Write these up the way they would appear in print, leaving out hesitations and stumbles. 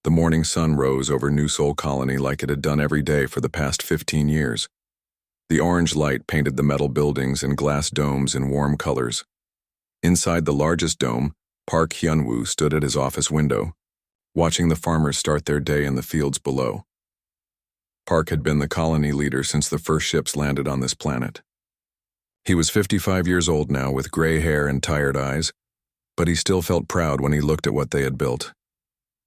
The morning sun rose over New Sol Colony like it had done every day for the past 15 years. The orange light painted the metal buildings and glass domes in warm colors. Inside the largest dome, Park Hyun-woo stood at his office window, watching the farmers start their day in the fields below. Park had been the colony leader since the first ships landed on this planet. He was 55 years old now, with gray hair and tired eyes, but he still felt proud when he looked at what they had built.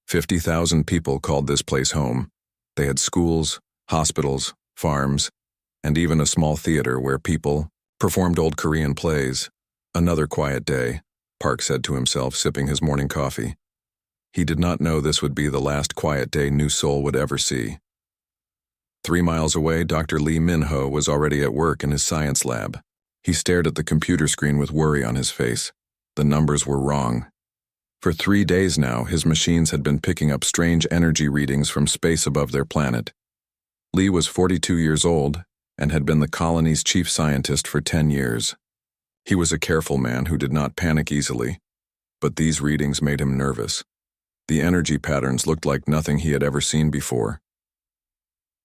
50,000 people called this place home. They had schools, hospitals, farms, and even a small theater where people performed old Korean plays. Another quiet day, Park said to himself, sipping his morning coffee. He did not know this would be the last quiet day New Seoul would ever see. 3 miles away, Dr. Lee Min-ho was already at work in his science lab. He stared at the computer screen with worry on his face. The numbers were wrong. For 3 days now, his machines had been picking up strange energy readings from space above their planet. Lee was 42 years old and had been the colony's chief scientist for 10 years. He was a careful man who did not panic easily, but these readings made him nervous. The energy patterns looked like nothing he had ever seen before.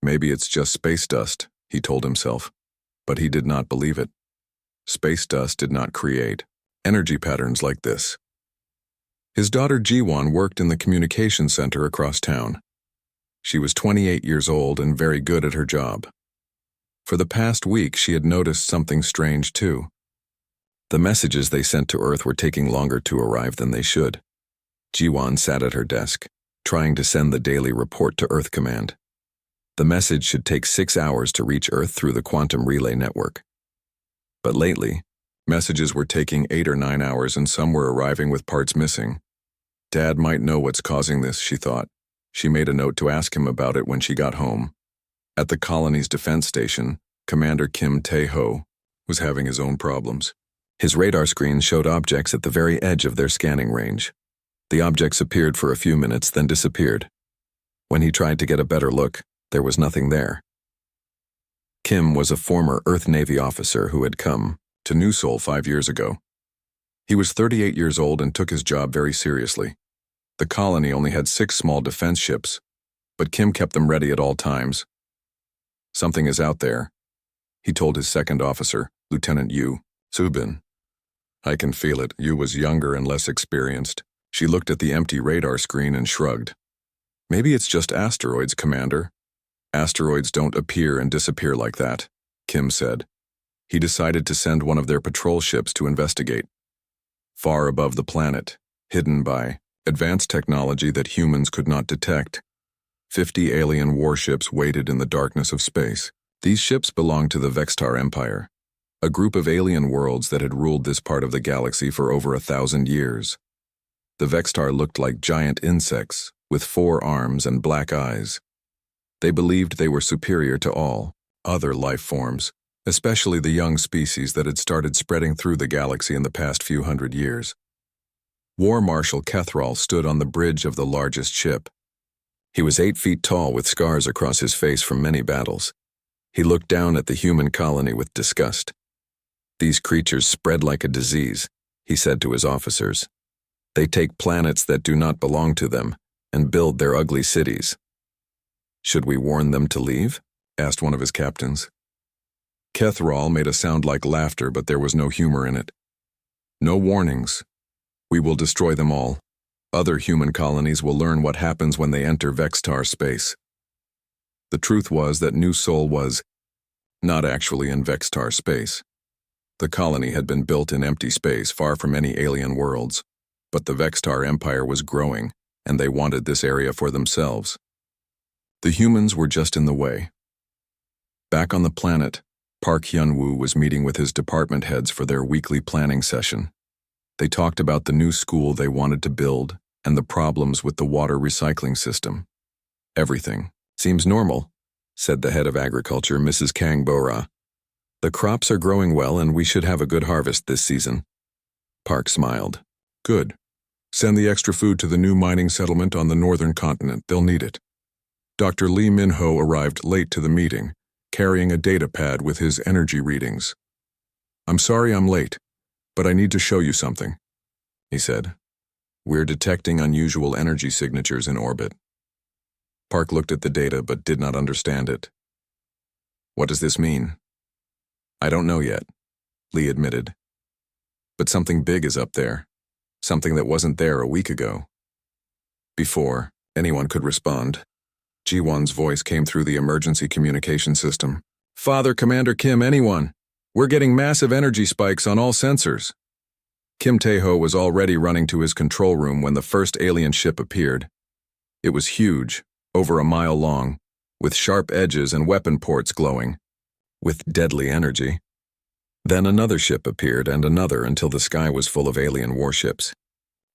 Maybe it's just space dust, he told himself, but he did not believe it. Space dust did not create energy patterns like this. His daughter Ji-won worked in the communication center across town. She was 28 years old and very good at her job. For the past week, she had noticed something strange too. The messages they sent to Earth were taking longer to arrive than they should. Ji-won sat at her desk, trying to send the daily report to Earth Command. The message should take 6 hours to reach Earth through the quantum relay network. But lately, messages were taking 8 or 9 hours and some were arriving with parts missing. Dad might know what's causing this, she thought. She made a note to ask him about it when she got home. At the colony's defense station, Commander Kim Tae-ho was having his own problems. His radar screen showed objects at the very edge of their scanning range. The objects appeared for a few minutes, then disappeared. When he tried to get a better look, there was nothing there. Kim was a former Earth Navy officer who had come to New Seoul 5 years ago. He was 38 years old and took his job very seriously. The colony only had 6 small defense ships, but Kim kept them ready at all times. Something is out there, he told his second officer, Lieutenant Yu Subin. I can feel it. Yu was younger and less experienced. She looked at the empty radar screen and shrugged. Maybe it's just asteroids, Commander. Asteroids don't appear and disappear like that, Kim said. He decided to send one of their patrol ships to investigate. Far above the planet, hidden by advanced technology that humans could not detect, 50 alien warships waited in the darkness of space. These ships belonged to the Vextar Empire, a group of alien worlds that had ruled this part of the galaxy for over 1,000 years. The Vextar looked like giant insects with 4 arms and black eyes. They believed they were superior to all other life forms, especially the young species that had started spreading through the galaxy in the past few hundred years. War Marshal Kethral stood on the bridge of the largest ship. He was 8 feet tall with scars across his face from many battles. He looked down at the human colony with disgust. These creatures spread like a disease, he said to his officers. They take planets that do not belong to them and build their ugly cities. Should we warn them to leave? Asked one of his captains. Kethral made a sound like laughter, but there was no humor in it. No warnings. We will destroy them all. Other human colonies will learn what happens when they enter Vextar space. The truth was that New Seoul was not actually in Vextar space. The colony had been built in empty space, far from any alien worlds, but the Vextar Empire was growing, and they wanted this area for themselves. The humans were just in the way. Back on the planet, Park Hyun-woo was meeting with his department heads for their weekly planning session. They talked about the new school they wanted to build and the problems with the water recycling system. Everything seems normal, said the head of agriculture, Mrs. Kang Bora. The crops are growing well and we should have a good harvest this season. Park smiled. Good. Send the extra food to the new mining settlement on the northern continent. They'll need it. Dr. Lee Min-ho arrived late to the meeting, carrying a data pad with his energy readings. I'm sorry I'm late, but I need to show you something, he said. We're detecting unusual energy signatures in orbit. Park looked at the data but did not understand it. What does this mean? I don't know yet, Lee admitted. But something big is up there. Something that wasn't there a week ago. Before anyone could respond, Ji-won's voice came through the emergency communication system. Father, Commander Kim, anyone? We're getting massive energy spikes on all sensors. Kim Tae-ho was already running to his control room when the first alien ship appeared. It was huge, over a mile long, with sharp edges and weapon ports glowing, with deadly energy. Then another ship appeared and another until the sky was full of alien warships.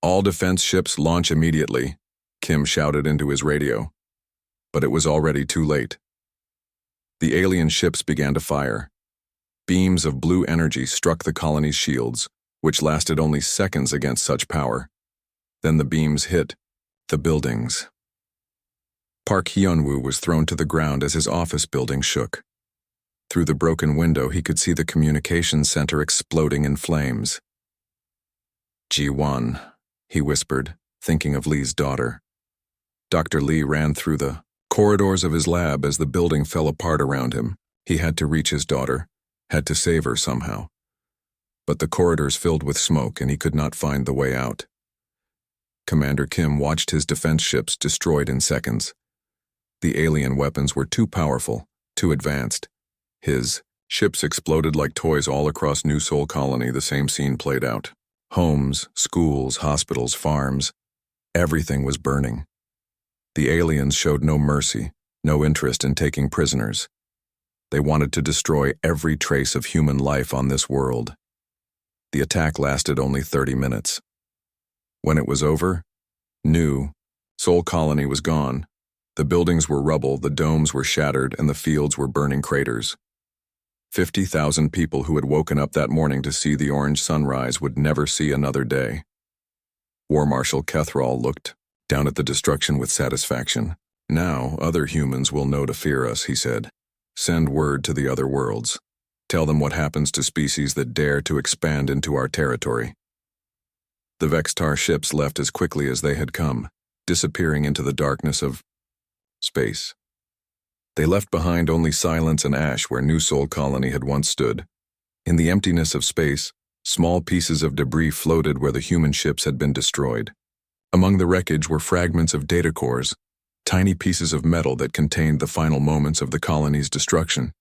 All defense ships launch immediately, Kim shouted into his radio. But it was already too late. The alien ships began to fire. Beams of blue energy struck the colony's shields, which lasted only seconds against such power. Then the beams hit the buildings. Park Hyun-woo was thrown to the ground as his office building shook. Through the broken window, he could see the communications center exploding in flames. Ji-won, he whispered, thinking of Lee's daughter. Dr. Lee ran through the corridors of his lab as the building fell apart around him. He had to reach his daughter, had to save her somehow. But the corridors filled with smoke and he could not find the way out. Commander Kim watched his defense ships destroyed in seconds. The alien weapons were too powerful, too advanced. His ships exploded like toys all across New Seoul Colony. The same scene played out. Homes, schools, hospitals, farms. Everything was burning. The aliens showed no mercy, no interest in taking prisoners. They wanted to destroy every trace of human life on this world. The attack lasted only 30 minutes. When it was over, New Seoul Colony was gone. The buildings were rubble, the domes were shattered, and the fields were burning craters. 50,000 people who had woken up that morning to see the orange sunrise would never see another day. War Marshal Kethral looked down at the destruction with satisfaction. Now, other humans will know to fear us, he said. Send word to the other worlds. Tell them what happens to species that dare to expand into our territory. The Vextar ships left as quickly as they had come, disappearing into the darkness of space. They left behind only silence and ash where New Seoul Colony had once stood. In the emptiness of space, small pieces of debris floated where the human ships had been destroyed. Among the wreckage were fragments of data cores, tiny pieces of metal that contained the final moments of the colony's destruction.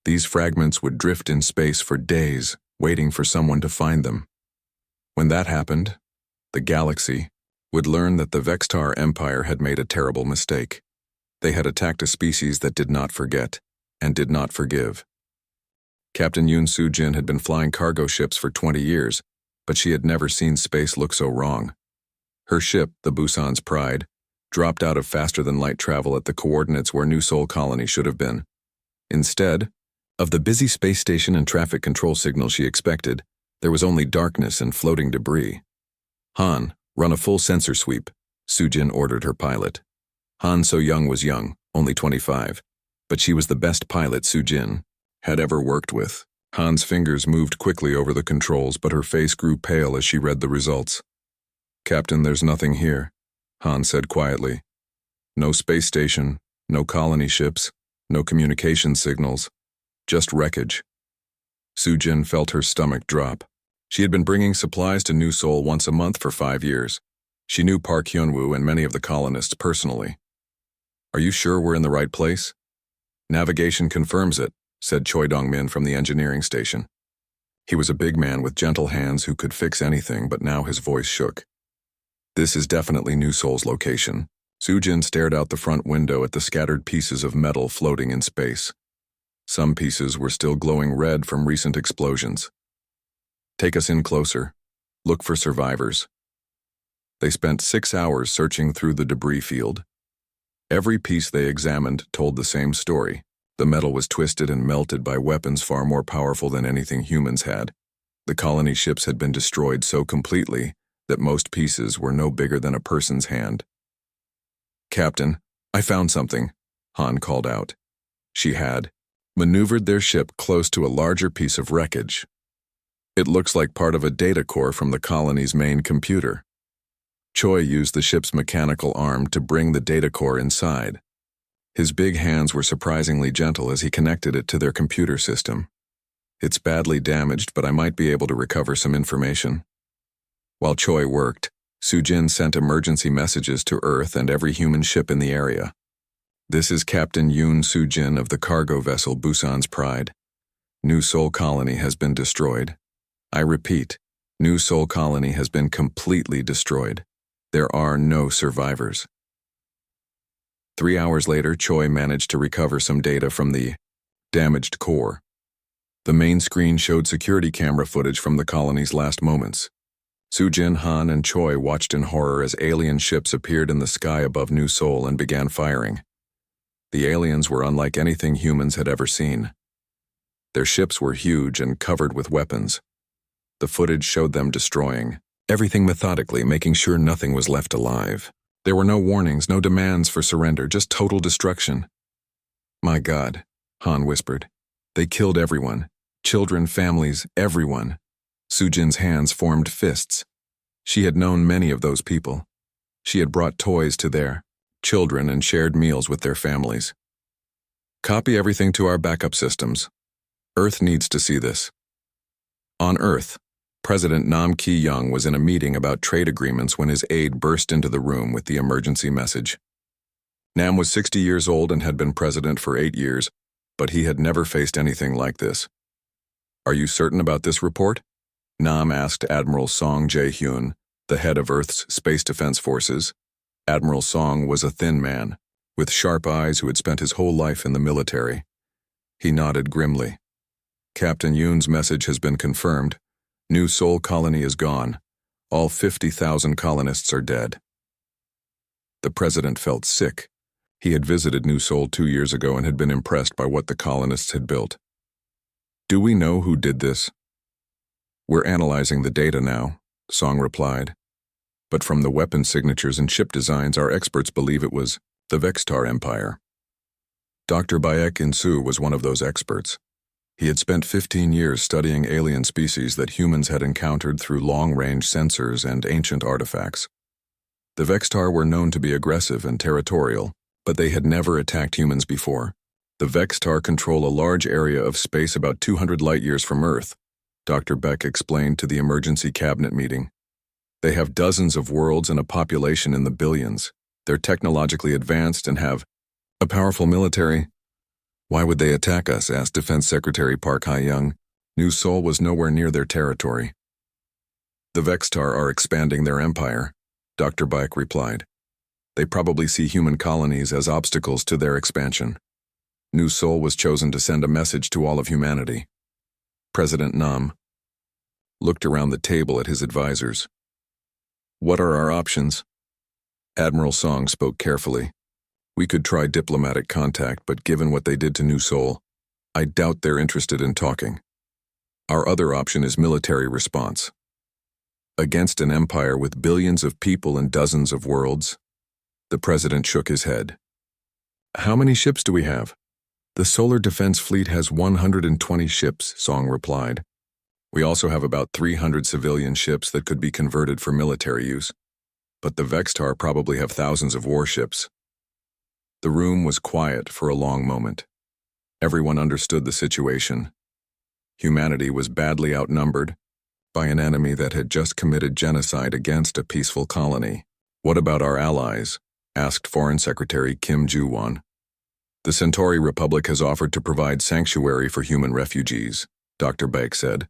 These fragments would drift in space for days, waiting for someone to find them. When that happened, the galaxy would learn that the Vextar Empire had made a terrible mistake. They had attacked a species that did not forget and did not forgive. Captain Yoon Soo-jin had been flying cargo ships for 20 years, but she had never seen space look so wrong. Her ship, the Busan's Pride, dropped out of faster-than-light travel at the coordinates where New Seoul Colony should have been. Instead of the busy space station and traffic control signal she expected, there was only darkness and floating debris. Han, run a full sensor sweep, Soo-jin ordered her pilot. Han So-young was young, only 25, but she was the best pilot Soo-jin had ever worked with. Han's fingers moved quickly over the controls, but her face grew pale as she read the results. Captain, there's nothing here, Han said quietly. No space station, no colony ships, no communication signals, just wreckage. Soo-jin felt her stomach drop. She had been bringing supplies to New Seoul once a month for 5 years. She knew Park Hyun-woo and many of the colonists personally. Are you sure we're in the right place? Navigation confirms it, said Choi Dong-min from the engineering station. He was a big man with gentle hands who could fix anything, but now his voice shook. This is definitely New Seoul's location. Soo-jin stared out the front window at the scattered pieces of metal floating in space. Some pieces were still glowing red from recent explosions. Take us in closer. Look for survivors. They spent 6 hours searching through the debris field. Every piece they examined told the same story. The metal was twisted and melted by weapons far more powerful than anything humans had. The colony ships had been destroyed so completely that most pieces were no bigger than a person's hand. Captain, I found something, Han called out. She had maneuvered their ship close to a larger piece of wreckage. It looks like part of a data core from the colony's main computer. Choi used the ship's mechanical arm to bring the data core inside. His big hands were surprisingly gentle as he connected it to their computer system. It's badly damaged, but I might be able to recover some information. While Choi worked, Sujin sent emergency messages to Earth and every human ship in the area. This is Captain Yoon Sujin of the cargo vessel Busan's Pride. New Seoul Colony has been destroyed. I repeat, New Seoul Colony has been completely destroyed. There are no survivors. 3 hours later, Choi managed to recover some data from the damaged core. The main screen showed security camera footage from the colony's last moments. Sujin, Han, and Choi watched in horror as alien ships appeared in the sky above New Seoul and began firing. The aliens were unlike anything humans had ever seen. Their ships were huge and covered with weapons. The footage showed them destroying everything methodically, making sure nothing was left alive. There were no warnings, no demands for surrender, just total destruction. My God, Han whispered. They killed everyone. Children, families, everyone. Sujin's hands formed fists. She had known many of those people. She had brought toys to their children and shared meals with their families. Copy everything to our backup systems. Earth needs to see this. On Earth, President Nam Ki-young was in a meeting about trade agreements when his aide burst into the room with the emergency message. Nam was 60 years old and had been president for 8 years, but he had never faced anything like this. Are you certain about this report? Nam asked Admiral Song Jae-hyun, the head of Earth's Space Defense Forces. Admiral Song was a thin man, with sharp eyes who had spent his whole life in the military. He nodded grimly. Captain Yoon's message has been confirmed. New Seoul Colony is gone. All 50,000 colonists are dead. The president felt sick. He had visited New Seoul 2 years ago and had been impressed by what the colonists had built. Do we know who did this? We're analyzing the data now, Song replied. But from the weapon signatures and ship designs, our experts believe it was the Vextar Empire. Dr. Baek In-soo was one of those experts. He had spent 15 years studying alien species that humans had encountered through long-range sensors and ancient artifacts. The Vextar were known to be aggressive and territorial, but they had never attacked humans before. The Vextar control a large area of space about 200 light-years from Earth, Dr. Beck explained to the emergency cabinet meeting. They have dozens of worlds and a population in the billions. They're technologically advanced and have a powerful military. Why would they attack us? Asked Defense Secretary Park Ha-young. New Seoul was nowhere near their territory. The Vextar are expanding their empire, Dr. Baek replied. They probably see human colonies as obstacles to their expansion. New Seoul was chosen to send a message to all of humanity. President Nam looked around the table at his advisors. What are our options? Admiral Song spoke carefully. We could try diplomatic contact, but given what they did to New Seoul, I doubt they're interested in talking. Our other option is military response. Against an empire with billions of people and dozens of worlds, the president shook his head. How many ships do we have? The Solar Defense Fleet has 120 ships, Song replied. We also have about 300 civilian ships that could be converted for military use. But the Vextar probably have thousands of warships. The room was quiet for a long moment. Everyone understood the situation. Humanity was badly outnumbered by an enemy that had just committed genocide against a peaceful colony. What about our allies? Asked Foreign Secretary Kim Joo-won. The StorY Republic has offered to provide sanctuary for human refugees, Dr. Baek said.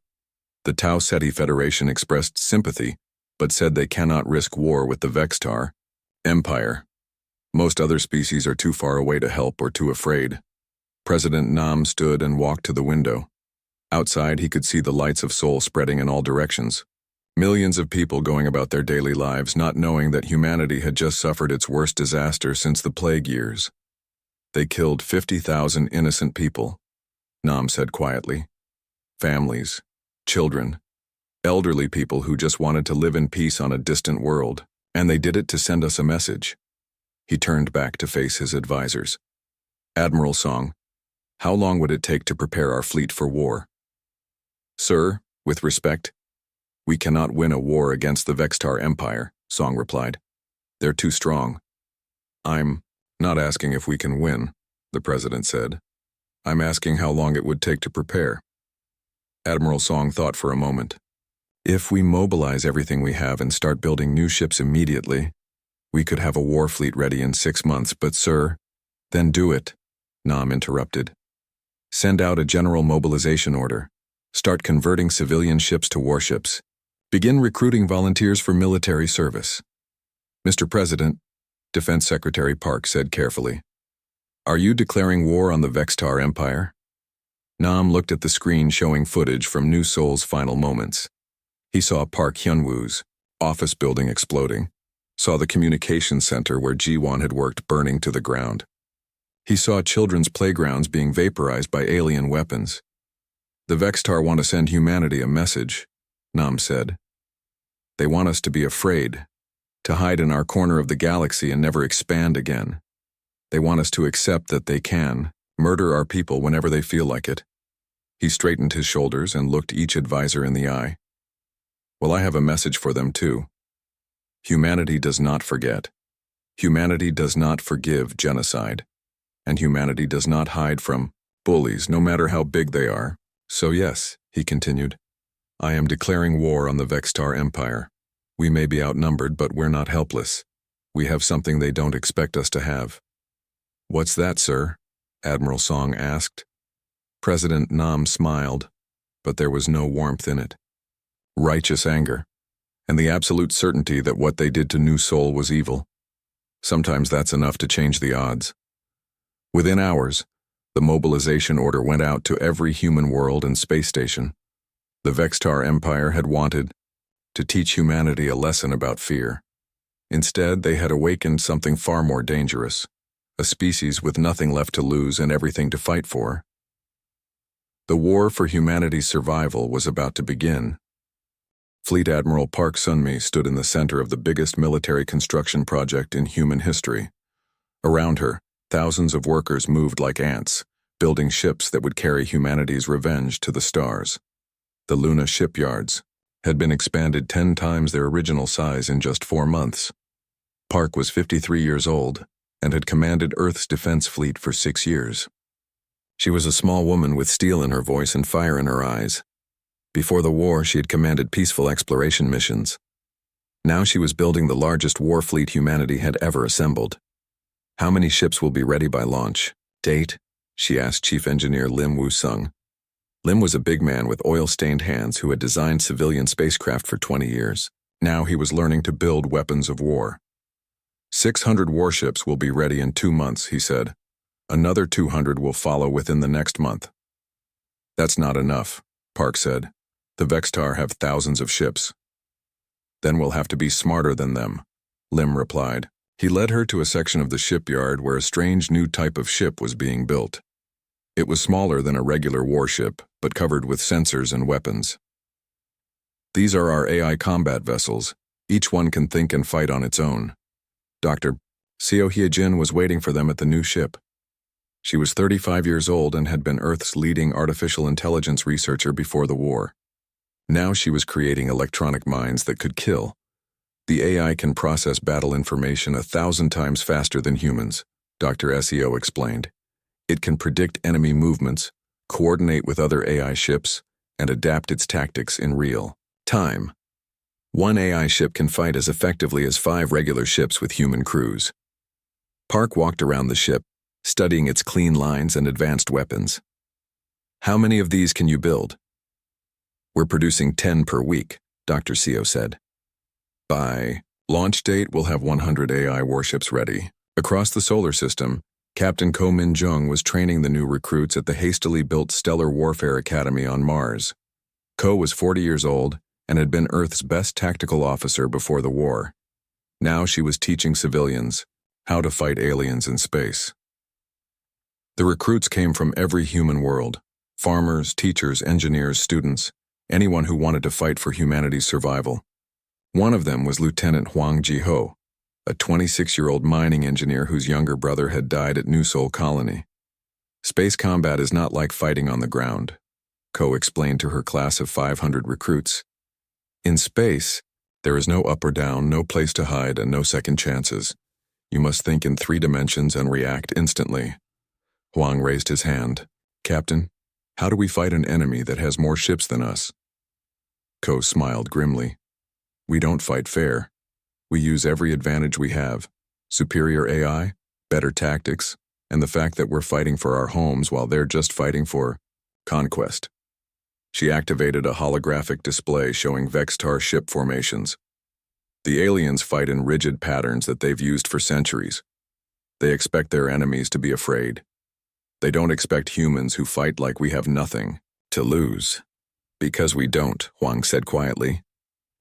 The Tau Ceti Federation expressed sympathy, but said they cannot risk war with the Vextar Empire. Most other species are too far away to help or too afraid. President Nam stood and walked to the window. Outside, he could see the lights of Seoul spreading in all directions. Millions of people going about their daily lives, not knowing that humanity had just suffered its worst disaster since the plague years. They killed 50,000 innocent people, Nam said quietly. Families, children, elderly people who just wanted to live in peace on a distant world, and they did it to send us a message. He turned back to face his advisors. Admiral Song, how long would it take to prepare our fleet for war? Sir, with respect, we cannot win a war against the Vextar Empire. Song replied. They're too strong. I'm not asking if we can win, the president said. I'm asking how long it would take to prepare. Admiral Song thought for a moment. If we mobilize everything we have and start building new ships immediately, we could have a war fleet ready in 6 months, but sir, then do it, Nam interrupted. Send out a general mobilization order. Start converting civilian ships to warships. Begin recruiting volunteers for military service. Mr. President, Defense Secretary Park said carefully, are you declaring war on the Vextar Empire? Nam looked at the screen showing footage from New Seoul's final moments. He saw Park Hyun-woo's office building exploding, saw the communications center where Ji-won had worked burning to the ground. He saw children's playgrounds being vaporized by alien weapons. The Vextar want to send humanity a message, Nam said. They want us to be afraid, to hide in our corner of the galaxy and never expand again. They want us to accept that they can murder our people whenever they feel like it. He straightened his shoulders and looked each advisor in the eye. Well, I have a message for them too. Humanity does not forget. Humanity does not forgive genocide. And humanity does not hide from bullies, no matter how big they are. So yes, he continued, I am declaring war on the Vextar Empire. We may be outnumbered, but we're not helpless. We have something they don't expect us to have. What's that, sir? Admiral Song asked. President Nam smiled, but there was no warmth in it. Righteous anger, and the absolute certainty that what they did to New Seoul was evil. Sometimes that's enough to change the odds. Within hours, the mobilization order went out to every human world and space station. The Vextar Empire had wanted to teach humanity a lesson about fear. Instead, they had awakened something far more dangerous, a species with nothing left to lose and everything to fight for. The war for humanity's survival was about to begin. Fleet Admiral Park Sun-mi stood in the center of the biggest military construction project in human history. Around her, thousands of workers moved like ants, building ships that would carry humanity's revenge to the stars. The Luna shipyards had been expanded 10 times their original size in just 4 months. Park was 53 years old and had commanded Earth's defense fleet for 6 years. She was a small woman with steel in her voice and fire in her eyes. Before the war, she had commanded peaceful exploration missions. Now she was building the largest war fleet humanity had ever assembled. How many ships will be ready by launch? Date? She asked Chief Engineer Lim Woo-sung. Lim was a big man with oil-stained hands who had designed civilian spacecraft for 20 years. Now he was learning to build weapons of war. 600 warships will be ready in 2 months, he said. Another 200 will follow within the next month. That's not enough, Park said. The Vextar have thousands of ships. Then we'll have to be smarter than them, Lim replied. He led her to a section of the shipyard where a strange new type of ship was being built. It was smaller than a regular warship, but covered with sensors and weapons. These are our AI combat vessels. Each one can think and fight on its own. Dr. Seo Hye-jin was waiting for them at the new ship. She was 35 years old and had been Earth's leading artificial intelligence researcher before the war. Now she was creating electronic minds that could kill. The AI can process battle information 1,000 times faster than humans, Dr. Seo explained. It can predict enemy movements, coordinate with other AI ships, and adapt its tactics in real time. One AI ship can fight as effectively as 5 regular ships with human crews. Park walked around the ship, studying its clean lines and advanced weapons. How many of these can you build? We're producing 10 per week, Dr. Seo said. By launch date, we'll have 100 AI warships ready. Across the solar system, Captain Ko Min-jung was training the new recruits at the hastily built Stellar Warfare Academy on Mars. Ko was 40 years old and had been Earth's best tactical officer before the war. Now she was teaching civilians how to fight aliens in space. The recruits came from every human world: farmers, teachers, engineers, students, anyone who wanted to fight for humanity's survival. One of them was Lieutenant Hwang Ji-ho, a 26-year-old mining engineer whose younger brother had died at New Seoul Colony. Space combat is not like fighting on the ground, Ko explained to her class of 500 recruits. In space, There is no up or down, no place to hide, and no second chances. You must think in 3 dimensions and react instantly. Huang raised his hand. Captain, how do we fight an enemy that has more ships than us? Ko smiled grimly. We don't fight fair. We use every advantage we have. Superior AI, better tactics, and the fact that we're fighting for our homes while they're just fighting for conquest. She activated a holographic display showing Vextar ship formations. The aliens fight in rigid patterns that they've used for centuries. They expect their enemies to be afraid. They don't expect humans who fight like we have nothing to lose. Because we don't, Huang said quietly.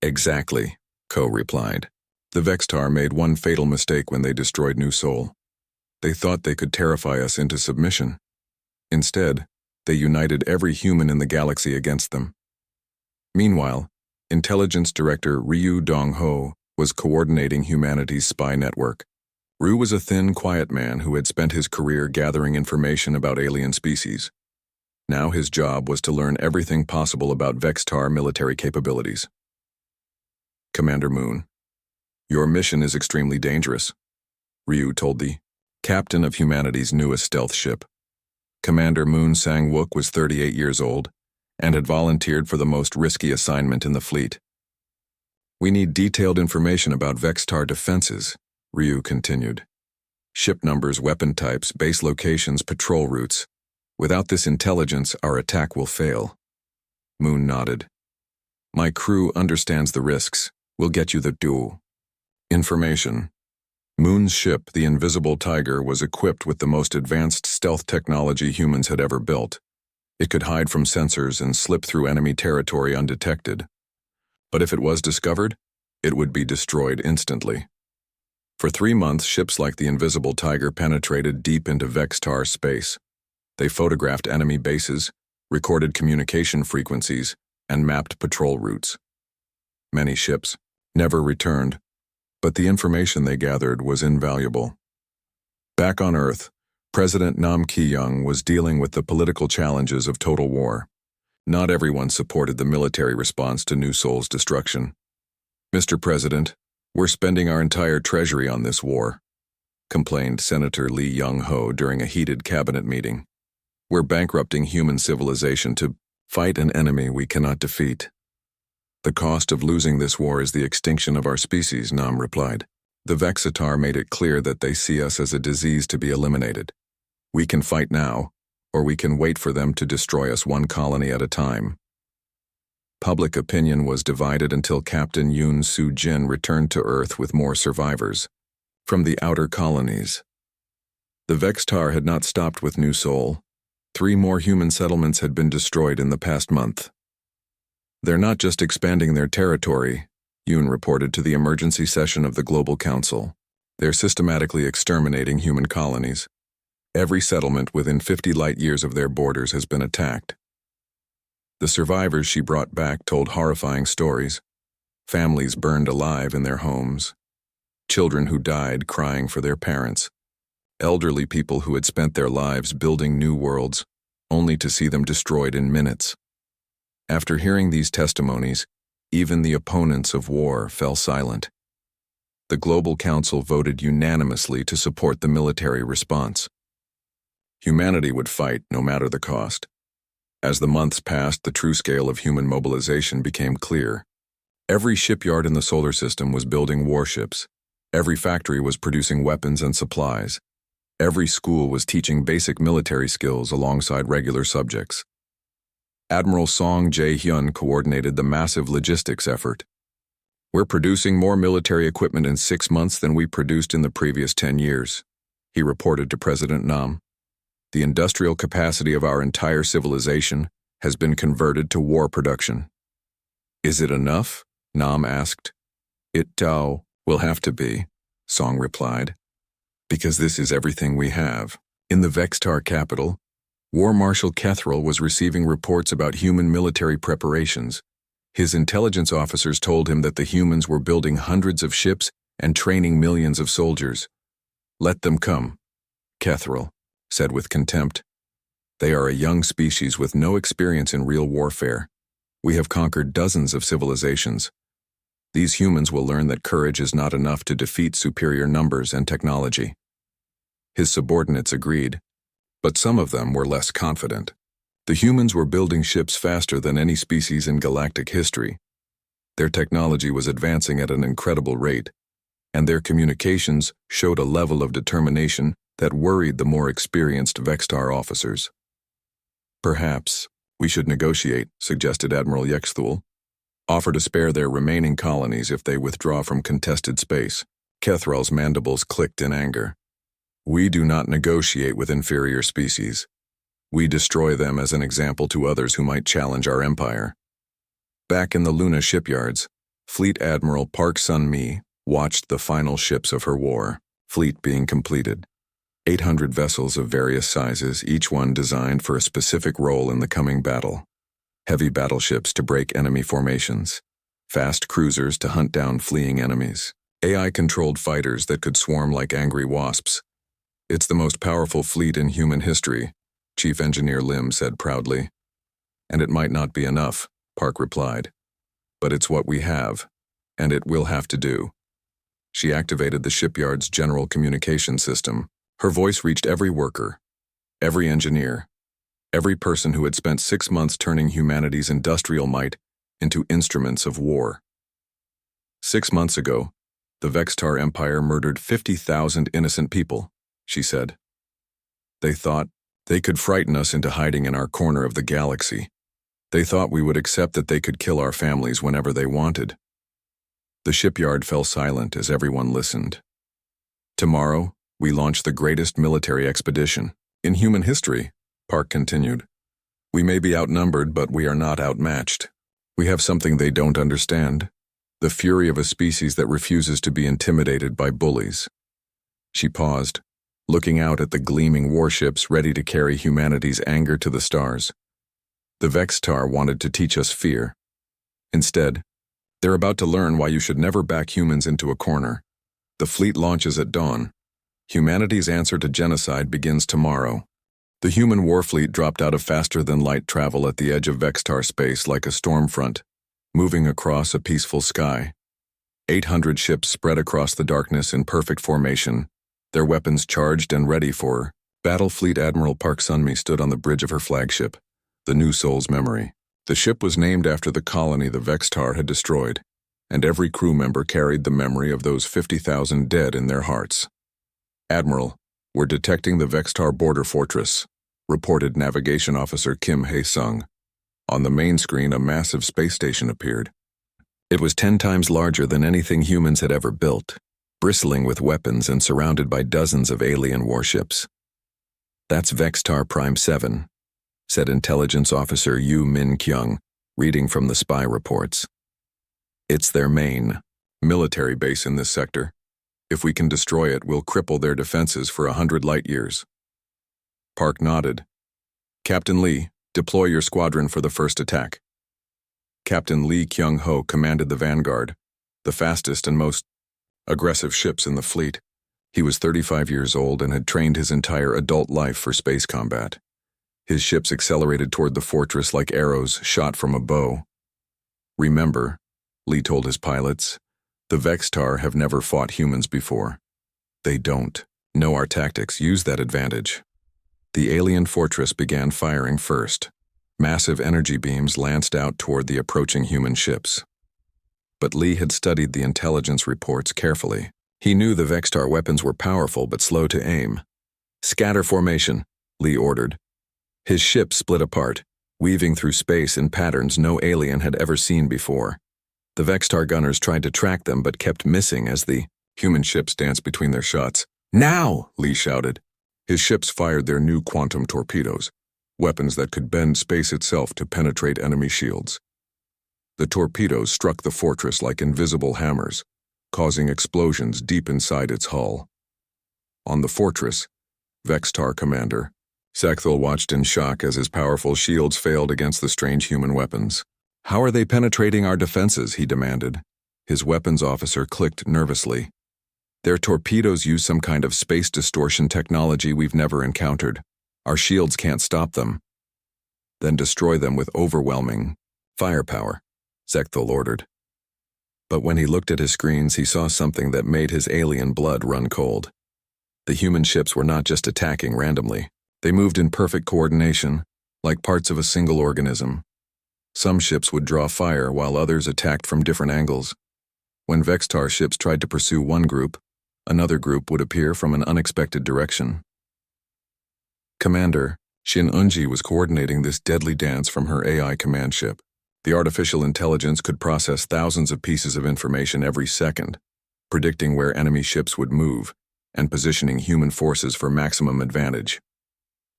Exactly, Ko replied. The Vextar made one fatal mistake when they destroyed New Sol. They thought they could terrify us into submission. Instead, they united every human in the galaxy against them. Meanwhile, Intelligence Director Ryu Dong-ho was coordinating humanity's spy network. Ryu was a thin, quiet man who had spent his career gathering information about alien species. Now his job was to learn everything possible about Vextar military capabilities. Commander Moon, your mission is extremely dangerous, Ryu told the captain of humanity's newest stealth ship. Commander Moon Sang-wook was 38 years old and had volunteered for the most risky assignment in the fleet. We need detailed information about Vextar defenses, Ryu continued. Ship numbers, weapon types, base locations, patrol routes. Without this intelligence, our attack will fail. Moon nodded. My crew understands the risks. We'll get you the due. Information. Moon's ship, the Invisible Tiger, was equipped with the most advanced stealth technology humans had ever built. It could hide from sensors and slip through enemy territory undetected. But if it was discovered, it would be destroyed instantly. For 3 months, ships like the Invisible Tiger penetrated deep into Vextar space. They photographed enemy bases, recorded communication frequencies, and mapped patrol routes. Many ships never returned, but the information they gathered was invaluable. Back on Earth, President Nam Ki-young was dealing with the political challenges of total war. Not everyone supported the military response to New Sol's destruction. Mr. President, we're spending our entire treasury on this war, complained Senator Lee Young-ho during a heated cabinet meeting. We're bankrupting human civilization to fight an enemy we cannot defeat. The cost of losing this war is the extinction of our species, Nam replied. The Vexitar made it clear that they see us as a disease to be eliminated. We can fight now, or we can wait for them to destroy us one colony at a time. Public opinion was divided until Captain Yoon Soo-jin returned to Earth with more survivors from the outer colonies. The Vextar had not stopped with New Sol. 3 more human settlements had been destroyed in the past month. They're not just expanding their territory, Yoon reported to the emergency session of the Global Council. They're systematically exterminating human colonies. Every settlement within 50 light-years of their borders has been attacked. The survivors she brought back told horrifying stories. Families burned alive in their homes. Children who died crying for their parents. Elderly people who had spent their lives building new worlds, only to see them destroyed in minutes. After hearing these testimonies, even the opponents of war fell silent. The Global Council voted unanimously to support the military response. Humanity would fight no matter the cost. As the months passed, the true scale of human mobilization became clear. Every shipyard in the solar system was building warships. Every factory was producing weapons and supplies. Every school was teaching basic military skills alongside regular subjects. Admiral Song Jae-hyun coordinated the massive logistics effort. We're producing more military equipment in 6 months than we produced in the previous 10 years, he reported to President Nam. The industrial capacity of our entire civilization has been converted to war production. Is it enough? Nam asked. It will have to be, Song replied, because this is everything we have. In the Vextar capital, War Marshal Kethril was receiving reports about human military preparations. His intelligence officers told him that the humans were building hundreds of ships and training millions of soldiers. Let them come, Kethril said with contempt. They are a young species with no experience in real warfare. We have conquered dozens of civilizations. These humans will learn that courage is not enough to defeat superior numbers and technology. His subordinates agreed, but some of them were less confident. The humans were building ships faster than any species in galactic history. Their technology was advancing at an incredible rate, and their communications showed a level of determination that worried the more experienced Vextar officers. "Perhaps we should negotiate," suggested Admiral Yexthul. "Offer to spare their remaining colonies if they withdraw from contested space." Kethral's mandibles clicked in anger. "We do not negotiate with inferior species. We destroy them as an example to others who might challenge our empire." Back in the Luna shipyards, Fleet Admiral Park Sun-mi watched the final ships of her war fleet being completed. 800 vessels of various sizes, each one designed for a specific role in the coming battle. Heavy battleships to break enemy formations, fast cruisers to hunt down fleeing enemies, AI-controlled fighters that could swarm like angry wasps. "It's the most powerful fleet in human history," Chief Engineer Lim said proudly. "And it might not be enough," Park replied. "But it's what we have, and it will have to do." She activated the shipyard's general communication system. Her voice reached every worker, every engineer, every person who had spent 6 months turning humanity's industrial might into instruments of war. 6 months ago, the Vextar Empire murdered 50,000 innocent people, she said. They thought they could frighten us into hiding in our corner of the galaxy. They thought we would accept that they could kill our families whenever they wanted. The shipyard fell silent as everyone listened. "Tomorrow, we launch the greatest military expedition in human history," Park continued. "We may be outnumbered, but we are not outmatched. We have something they don't understand, the fury of a species that refuses to be intimidated by bullies." She paused, looking out at the gleaming warships ready to carry humanity's anger to the stars. "The Vextar wanted to teach us fear. Instead, they're about to learn why you should never back humans into a corner. The fleet launches at dawn. Humanity's answer to genocide begins tomorrow." The human warfleet dropped out of faster-than-light travel at the edge of Vextar space like a storm front, moving across a peaceful sky. 800 ships spread across the darkness in perfect formation, their weapons charged and ready for battle. Fleet Admiral Park Sun-mi stood on the bridge of her flagship, the New Soul's Memory. The ship was named after the colony the Vextar had destroyed, and every crew member carried the memory of those 50,000 dead in their hearts. "Admiral, we're detecting the Vextar border fortress," reported Navigation Officer Kim Hae-sung. On the main screen, a massive space station appeared. It was 10 times larger than anything humans had ever built, bristling with weapons and surrounded by dozens of alien warships. "That's Vextar Prime 7, said Intelligence Officer Yu Min-kyung, reading from the spy reports. "It's their main military base in this sector. If we can destroy it, we'll cripple their defenses for 100 light-years." Park nodded. "Captain Lee, deploy your squadron for the first attack." Captain Lee Kyung-ho commanded the Vanguard, the fastest and most aggressive ships in the fleet. He was 35 years old and had trained his entire adult life for space combat. His ships accelerated toward the fortress like arrows shot from a bow. "Remember," Lee told his pilots, "the Vextar have never fought humans before. They don't know our tactics. Use that advantage." The alien fortress began firing first. Massive energy beams lanced out toward the approaching human ships. But Lee had studied the intelligence reports carefully. He knew the Vextar weapons were powerful but slow to aim. "Scatter formation," Lee ordered. His ship split apart, weaving through space in patterns no alien had ever seen before. The Vextar gunners tried to track them but kept missing as the human ships danced between their shots. "Now!" Lee shouted. His ships fired their new quantum torpedoes, weapons that could bend space itself to penetrate enemy shields. The torpedoes struck the fortress like invisible hammers, causing explosions deep inside its hull. On the fortress, Vextar Commander Sackthul watched in shock as his powerful shields failed against the strange human weapons. "How are they penetrating our defenses?" he demanded. His weapons officer clicked nervously. "Their torpedoes use some kind of space distortion technology we've never encountered. Our shields can't stop them." "Then destroy them with overwhelming firepower," Sackthul ordered. But when he looked at his screens, he saw something that made his alien blood run cold. The human ships were not just attacking randomly. They moved in perfect coordination, like parts of a single organism. Some ships would draw fire while others attacked from different angles. When Vextar ships tried to pursue one group, another group would appear from an unexpected direction. Commander, Shin Unji was coordinating this deadly dance from her AI command ship. The artificial intelligence could process thousands of pieces of information every second, predicting where enemy ships would move and positioning human forces for maximum advantage.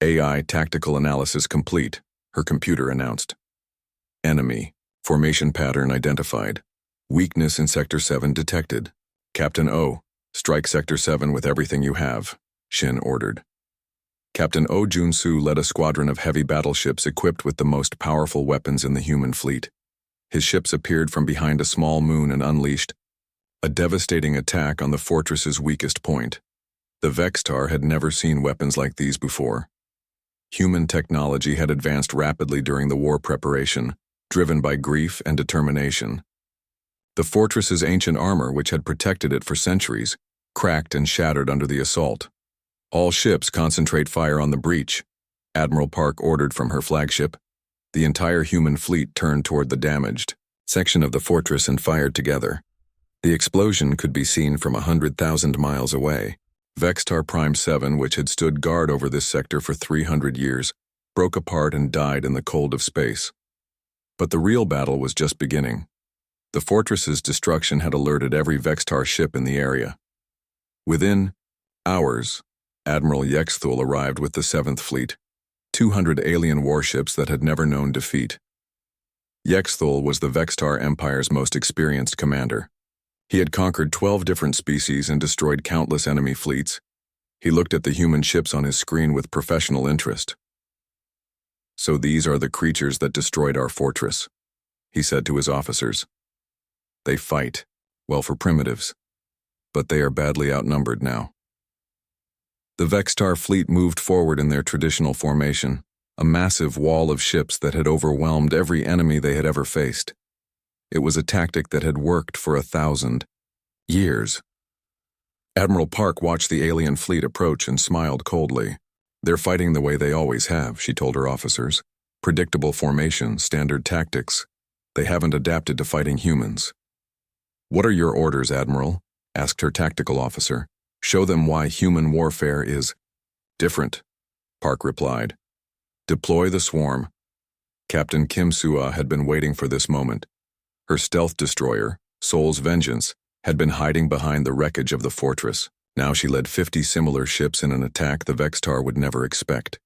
AI tactical analysis complete, her computer announced. Enemy. Formation pattern identified. Weakness in Sector 7 detected. Captain O, strike Sector 7 with everything you have, Shin ordered. Captain Oh Jun-soo led a squadron of heavy battleships equipped with the most powerful weapons in the human fleet. His ships appeared from behind a small moon and unleashed a devastating attack on the fortress's weakest point. The Vextar had never seen weapons like these before. Human technology had advanced rapidly during the war preparation, driven by grief and determination. The fortress's ancient armor, which had protected it for centuries, cracked and shattered under the assault. All ships concentrate fire on the breach, Admiral Park ordered from her flagship. The entire human fleet turned toward the damaged section of the fortress and fired together. The explosion could be seen from 100,000 miles away. Vextar Prime 7, which had stood guard over this sector for 300 years, broke apart and died in the cold of space. But the real battle was just beginning. The fortress's destruction had alerted every Vextar ship in the area. Within hours, Admiral Yexthul arrived with the 7th Fleet, 200 alien warships that had never known defeat. Yexthul was the Vextar Empire's most experienced commander. He had conquered 12 different species and destroyed countless enemy fleets. He looked at the human ships on his screen with professional interest. "So these are the creatures that destroyed our fortress," he said to his officers. "They fight, well for primitives, but they are badly outnumbered now." The Vextar fleet moved forward in their traditional formation, a massive wall of ships that had overwhelmed every enemy they had ever faced. It was a tactic that had worked for 1,000 years. Admiral Park watched the alien fleet approach and smiled coldly. "They're fighting the way they always have," she told her officers. "Predictable formation, standard tactics. They haven't adapted to fighting humans." "What are your orders, Admiral?" asked her tactical officer. "Show them why human warfare is different," Park replied. "Deploy the swarm." Captain Kim Sua had been waiting for this moment. Her stealth destroyer, Soul's Vengeance, had been hiding behind the wreckage of the fortress. Now she led 50 similar ships in an attack the Vextar would never expect.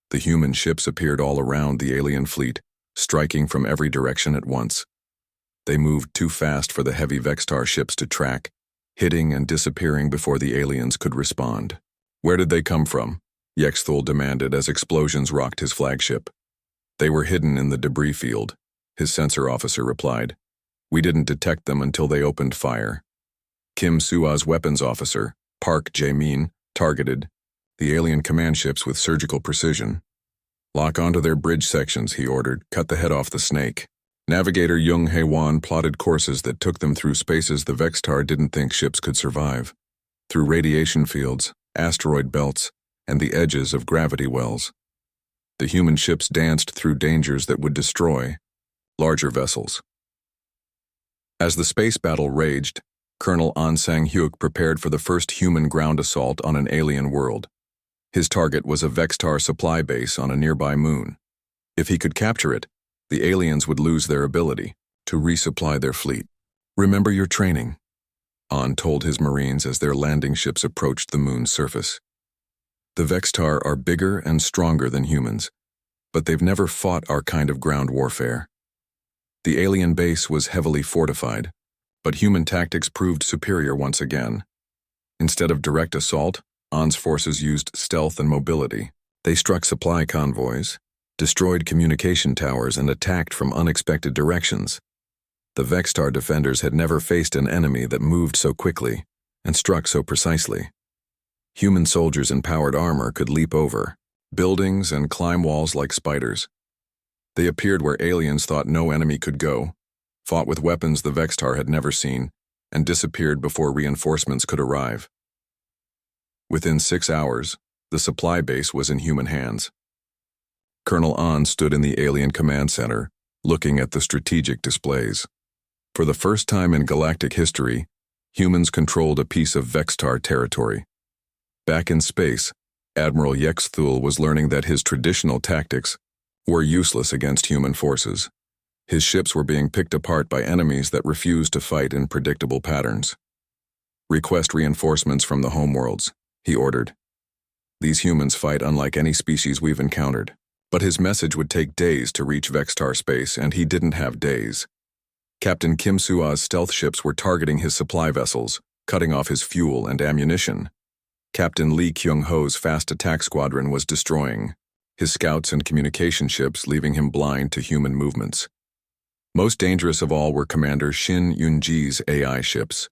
The human ships appeared all around the alien fleet, striking from every direction at once. They moved too fast for the heavy Vextar ships to track, hitting and disappearing before the aliens could respond. "Where did they come from?" Yexthul demanded as explosions rocked his flagship. "They were hidden in the debris field," his sensor officer replied. "We didn't detect them until they opened fire." Kim Sua's weapons officer, Park Jae-min, targeted the alien command ships with surgical precision. "Lock onto their bridge sections," he ordered. "Cut the head off the snake." Navigator Jung Hae-won plotted courses that took them through spaces the Vextar didn't think ships could survive, through radiation fields, asteroid belts, and the edges of gravity wells. The human ships danced through dangers that would destroy larger vessels. As the space battle raged, Colonel An Sang-hyuk prepared for the first human ground assault on an alien world. His target was a Vextar supply base on a nearby moon. If he could capture it, the aliens would lose their ability to resupply their fleet. "Remember your training," An told his Marines as their landing ships approached the moon's surface. "The Vextar are bigger and stronger than humans, but they've never fought our kind of ground warfare." The alien base was heavily fortified, but human tactics proved superior once again. Instead of direct assault, An's forces used stealth and mobility. They struck supply convoys, destroyed communication towers, and attacked from unexpected directions. The Vextar defenders had never faced an enemy that moved so quickly and struck so precisely. Human soldiers in powered armor could leap over buildings and climb walls like spiders. They appeared where aliens thought no enemy could go, fought with weapons the Vextar had never seen, and disappeared before reinforcements could arrive. Within 6 hours, the supply base was in human hands. Colonel An stood in the alien command center, looking at the strategic displays. For the first time in galactic history, humans controlled a piece of Vextar territory. Back in space, Admiral Yexthul was learning that his traditional tactics were useless against human forces. His ships were being picked apart by enemies that refused to fight in predictable patterns. "Request reinforcements from the homeworlds," he ordered. "These humans fight unlike any species we've encountered." But his message would take days to reach Vextar space, and he didn't have days. Captain Kim Sua's stealth ships were targeting his supply vessels, cutting off his fuel and ammunition. Captain Lee Kyung-ho's fast attack squadron was destroying his scouts and communication ships, leaving him blind to human movements. Most dangerous of all were Commander Shin Yun-ji's AI ships.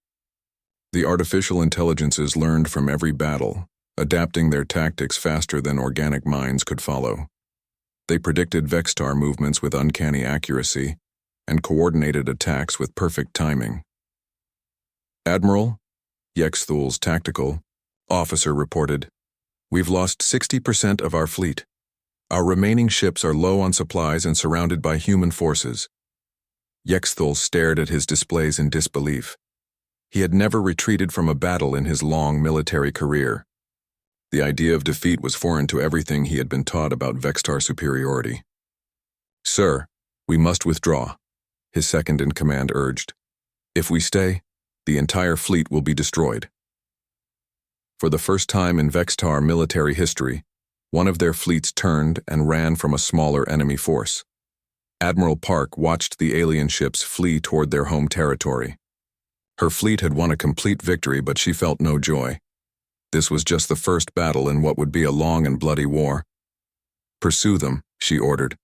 The artificial intelligences learned from every battle, adapting their tactics faster than organic minds could follow. They predicted Vextar movements with uncanny accuracy and coordinated attacks with perfect timing. "Admiral," Yexthul's tactical officer reported, "we've lost 60% of our fleet. Our remaining ships are low on supplies and surrounded by human forces." Yexthul stared at his displays in disbelief. He had never retreated from a battle in his long military career. The idea of defeat was foreign to everything he had been taught about Vextar superiority. "Sir, we must withdraw," his second-in-command urged. "If we stay, the entire fleet will be destroyed." For the first time in Vextar military history, one of their fleets turned and ran from a smaller enemy force. Admiral Park watched the alien ships flee toward their home territory. Her fleet had won a complete victory, but she felt no joy. This was just the first battle in what would be a long and bloody war. "Pursue them," she ordered.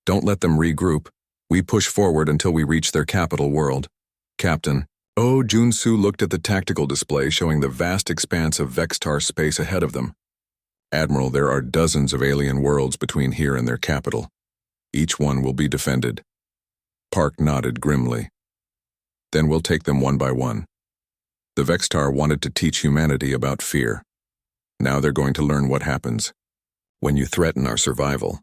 "Don't let them regroup. We push forward until we reach their capital world." Captain Oh Jun-soo looked at the tactical display showing the vast expanse of Vextar space ahead of them. "Admiral, there are dozens of alien worlds between here and their capital. Each one will be defended." Park nodded grimly. "Then we'll take them one by one. The Vextar wanted to teach humanity about fear. Now they're going to learn what happens when you threaten our survival."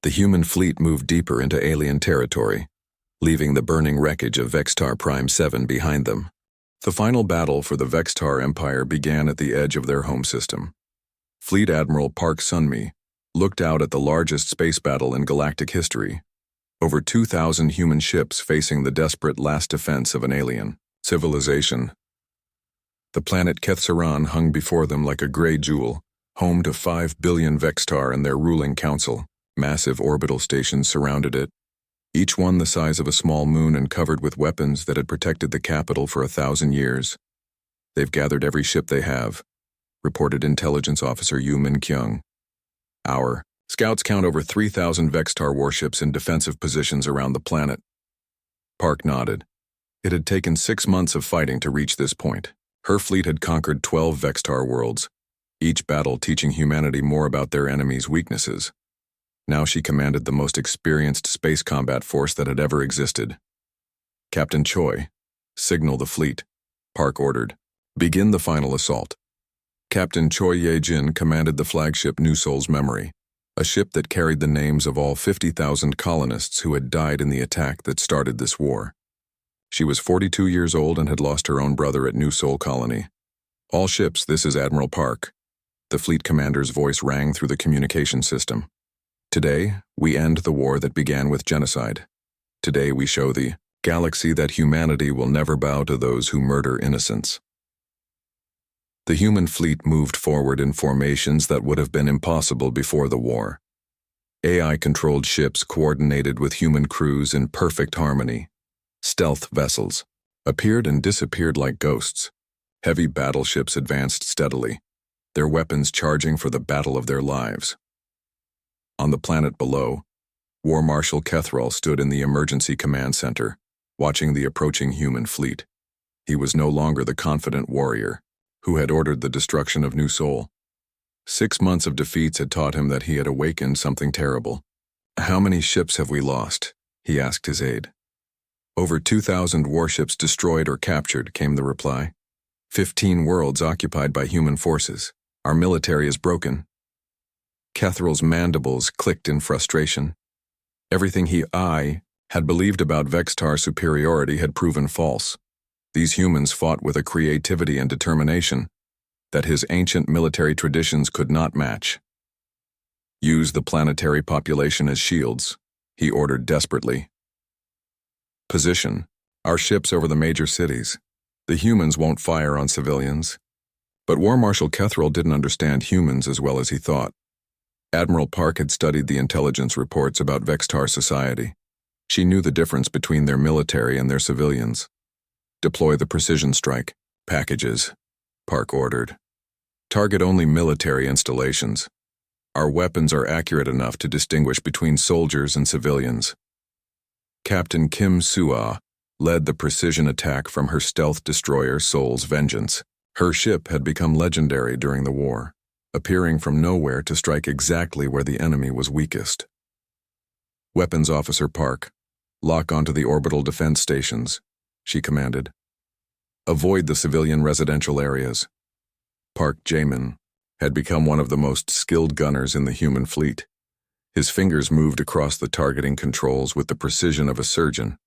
The human fleet moved deeper into alien territory, leaving the burning wreckage of Vextar Prime 7 behind them. The final battle for the Vextar Empire began at the edge of their home system. Fleet Admiral Park Sun-mi looked out at the largest space battle in galactic history. Over 2,000 human ships facing the desperate last defense of an alien civilization. The planet Kethsaran hung before them like a gray jewel, home to 5 billion Vextar and their ruling council. Massive orbital stations surrounded it, each one the size of a small moon and covered with weapons that had protected the capital for 1,000 years. "They've gathered every ship they have," reported intelligence officer Yu Min-kyung. "Our scouts count over 3,000 Vextar warships in defensive positions around the planet." Park nodded. It had taken 6 months of fighting to reach this point. Her fleet had conquered 12 Vextar worlds, each battle teaching humanity more about their enemies' weaknesses. Now she commanded the most experienced space combat force that had ever existed. "Captain Choi, signal the fleet," Park ordered. "Begin the final assault." Captain Choi Ye-jin commanded the flagship New Soul's Memory, a ship that carried the names of all 50,000 colonists who had died in the attack that started this war. She was 42 years old and had lost her own brother at New Soul Colony. "All ships, this is Admiral Park." The fleet commander's voice rang through the communication system. "Today, we end the war that began with genocide. Today we show the galaxy that humanity will never bow to those who murder innocents." The human fleet moved forward in formations that would have been impossible before the war. AI-controlled ships coordinated with human crews in perfect harmony. Stealth vessels appeared and disappeared like ghosts. Heavy battleships advanced steadily, their weapons charging for the battle of their lives. On the planet below, War Marshal Kethral stood in the emergency command center, watching the approaching human fleet. He was no longer the confident warrior who had ordered the destruction of New Soul. 6 months of defeats had taught him that he had awakened something terrible. "How many ships have we lost?" he asked his aide. Over 2,000 warships destroyed or captured, came the reply. 15 worlds occupied by human forces. Our military is broken. Kethral's mandibles clicked in frustration. Everything he had believed about Vextar's superiority had proven false. These humans fought with a creativity and determination that his ancient military traditions could not match. Use the planetary population as shields, he ordered desperately. Position our ships over the major cities. The humans won't fire on civilians. But War Marshal Kethral didn't understand humans as well as he thought. Admiral Park had studied the intelligence reports about Vextar society. She knew the difference between their military and their civilians. Deploy the precision strike packages, Park ordered. Target only military installations. Our weapons are accurate enough to distinguish between soldiers and civilians. Captain Kim Sua led the precision attack from her stealth destroyer Soul's Vengeance. Her ship had become legendary during the war, appearing from nowhere to strike exactly where the enemy was weakest. Weapons Officer Park, lock onto the orbital defense stations, she commanded. Avoid the civilian residential areas. Park Jamin had become one of the most skilled gunners in the human fleet. His fingers moved across the targeting controls with the precision of a surgeon.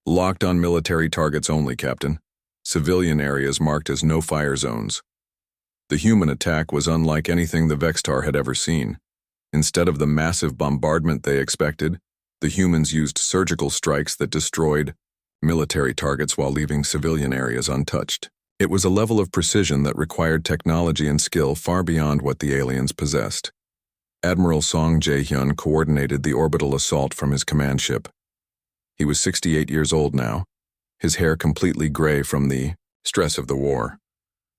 Locked on military targets only, Captain. Civilian areas marked as no-fire zones. The human attack was unlike anything the Vextar had ever seen. Instead of the massive bombardment they expected, the humans used surgical strikes that destroyed military targets while leaving civilian areas untouched. It was a level of precision that required technology and skill far beyond what the aliens possessed. Admiral Song Jae-hyun coordinated the orbital assault from his command ship. He was 68 years old now, his hair completely gray from the stress of the war.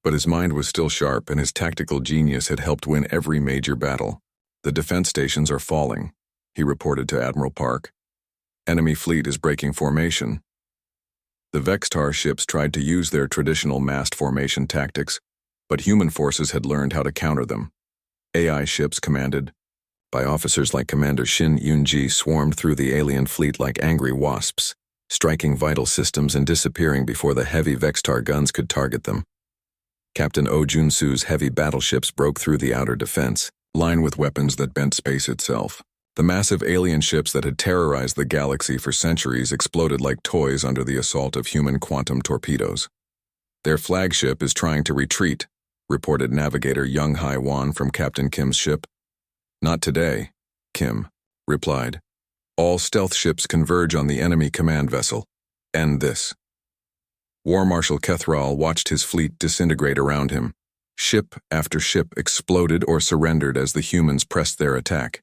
But his mind was still sharp, and his tactical genius had helped win every major battle. The defense stations are falling, he reported to Admiral Park. Enemy fleet is breaking formation. The Vextar ships tried to use their traditional massed formation tactics, but human forces had learned how to counter them. AI ships commanded by officers like Commander Shin Yoon-ji swarmed through the alien fleet like angry wasps, striking vital systems and disappearing before the heavy Vextar guns could target them. Captain Oh Jun-soo's heavy battleships broke through the outer defense line with weapons that bent space itself. The massive alien ships that had terrorized the galaxy for centuries exploded like toys under the assault of human quantum torpedoes. Their flagship is trying to retreat, reported Navigator Young Hai-wan from Captain Kim's ship. Not today, Kim replied. All stealth ships converge on the enemy command vessel. End this. War Marshal Kethral watched his fleet disintegrate around him. Ship after ship exploded or surrendered as the humans pressed their attack.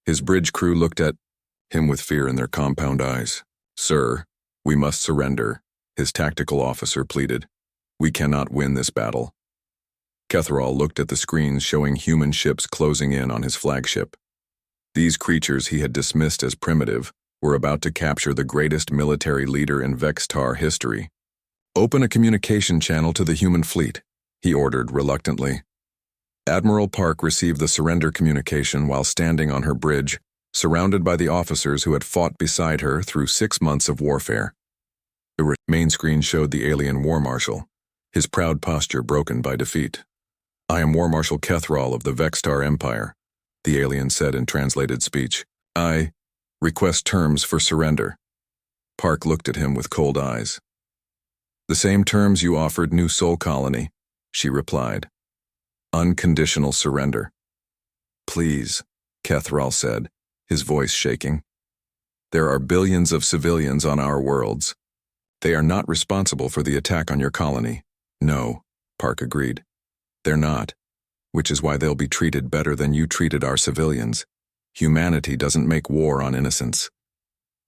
His bridge crew looked at him with fear in their compound eyes. Sir, we must surrender, his tactical officer pleaded. We cannot win this battle. Kethral looked at the screens showing human ships closing in on his flagship. These creatures he had dismissed as primitive were about to capture the greatest military leader in Vextar history. Open a communication channel to the human fleet, he ordered reluctantly. Admiral Park received the surrender communication while standing on her bridge, surrounded by the officers who had fought beside her through 6 months of warfare. The main screen showed the alien War Marshal, his proud posture broken by defeat. I am War Marshal Kethral of the Vextar Empire, the alien said in translated speech. I request terms for surrender. Park looked at him with cold eyes. The same terms you offered New Soul Colony, she replied. Unconditional surrender. Please, Kethral said, his voice shaking. There are billions of civilians on our worlds. They are not responsible for the attack on your colony. No, Park agreed. They're not, which is why they'll be treated better than you treated our civilians. Humanity doesn't make war on innocence.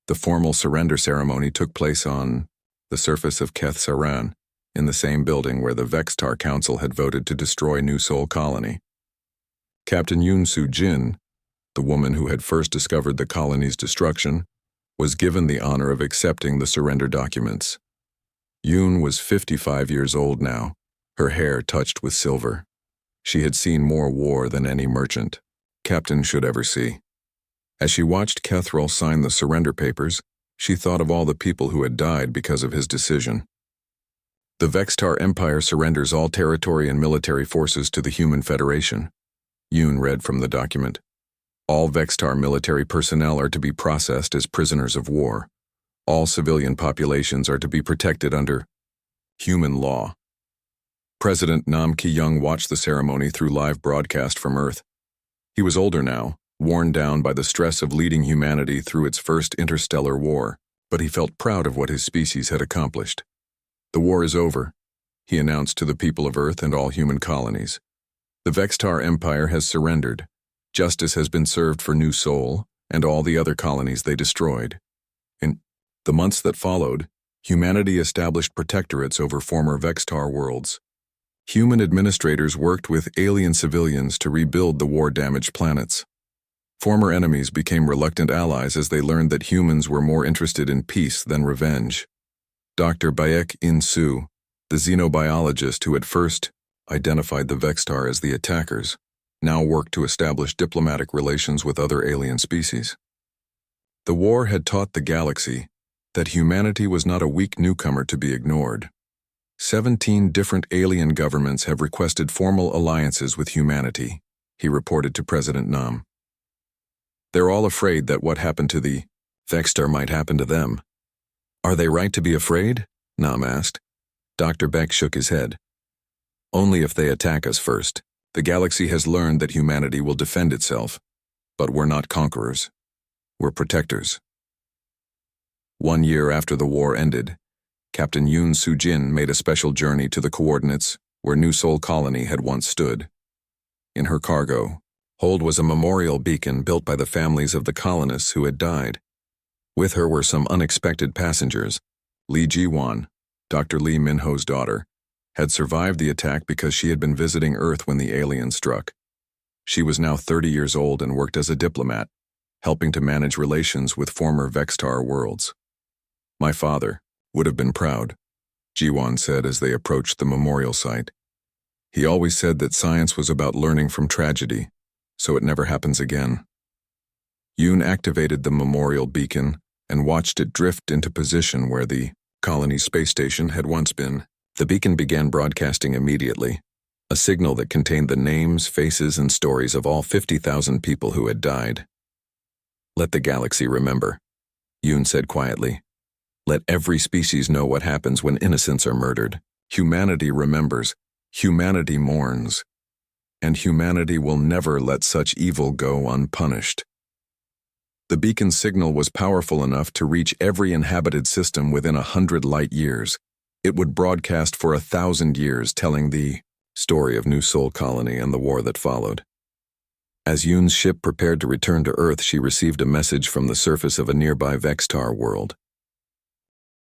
The formal surrender ceremony took place on the surface of Keth Saran, in the same building where the Vextar Council had voted to destroy New Soul Colony. Captain Yoon Soo-jin, the woman who had first discovered the colony's destruction, was given the honor of accepting the surrender documents. Yoon was 55 years old now, her hair touched with silver. She had seen more war than any merchant, captain should ever see. As she watched Kethral sign the surrender papers, She thought of all the people who had died because of his decision. The Vextar Empire surrenders all territory and military forces to the Human Federation. Yoon read from the document. All Vextar military personnel are to be processed as prisoners of war. All civilian populations are to be protected under human law. President Nam Ki-young watched the ceremony through live broadcast from Earth. He was older now, worn down by the stress of leading humanity through its first interstellar war, but he felt proud of what his species had accomplished. The war is over, he announced to the people of Earth and all human colonies. The Vextar Empire has surrendered. Justice has been served for New Sol and all the other colonies they destroyed. In the months that followed, humanity established protectorates over former Vextar worlds. Human administrators worked with alien civilians to rebuild the war-damaged planets. Former enemies became reluctant allies as they learned that humans were more interested in peace than revenge. Dr. Baek In-soo, the xenobiologist who had first identified the Vextar as the attackers, now worked to establish diplomatic relations with other alien species. The war had taught the galaxy that humanity was not a weak newcomer to be ignored. 17 different alien governments have requested formal alliances with humanity, he reported to President Nam. They're all afraid that what happened to the Vextar might happen to them. Are they right to be afraid? Nam asked. Dr. Beck shook his head. Only if they attack us first. The galaxy has learned that humanity will defend itself, but we're not conquerors. We're protectors. 1 year after the war ended, Captain Yoon Soo-jin made a special journey to the coordinates where New Sol Colony had once stood. In her cargo hold was a memorial beacon built by the families of the colonists who had died. With her were some unexpected passengers. Lee Ji-won, Dr. Lee Min-ho's daughter, had survived the attack because she had been visiting Earth when the aliens struck. She was now 30 years old and worked as a diplomat, helping to manage relations with former Vextar worlds. My father would have been proud, Ji-won said as they approached the memorial site. He always said that science was about learning from tragedy, so it never happens again. Yoon activated the memorial beacon and watched it drift into position where the colony space station had once been. The beacon began broadcasting immediately, a signal that contained the names, faces, and stories of all 50,000 people who had died. Let the galaxy remember, Yoon said quietly. Let every species know what happens when innocents are murdered. Humanity remembers, humanity mourns, and humanity will never let such evil go unpunished. The beacon's signal was powerful enough to reach every inhabited system within 100 light years. It would broadcast for 1,000 years, telling the story of New Sol Colony and the war that followed. As Yoon's ship prepared to return to Earth, she received a message from the surface of a nearby Vextar world.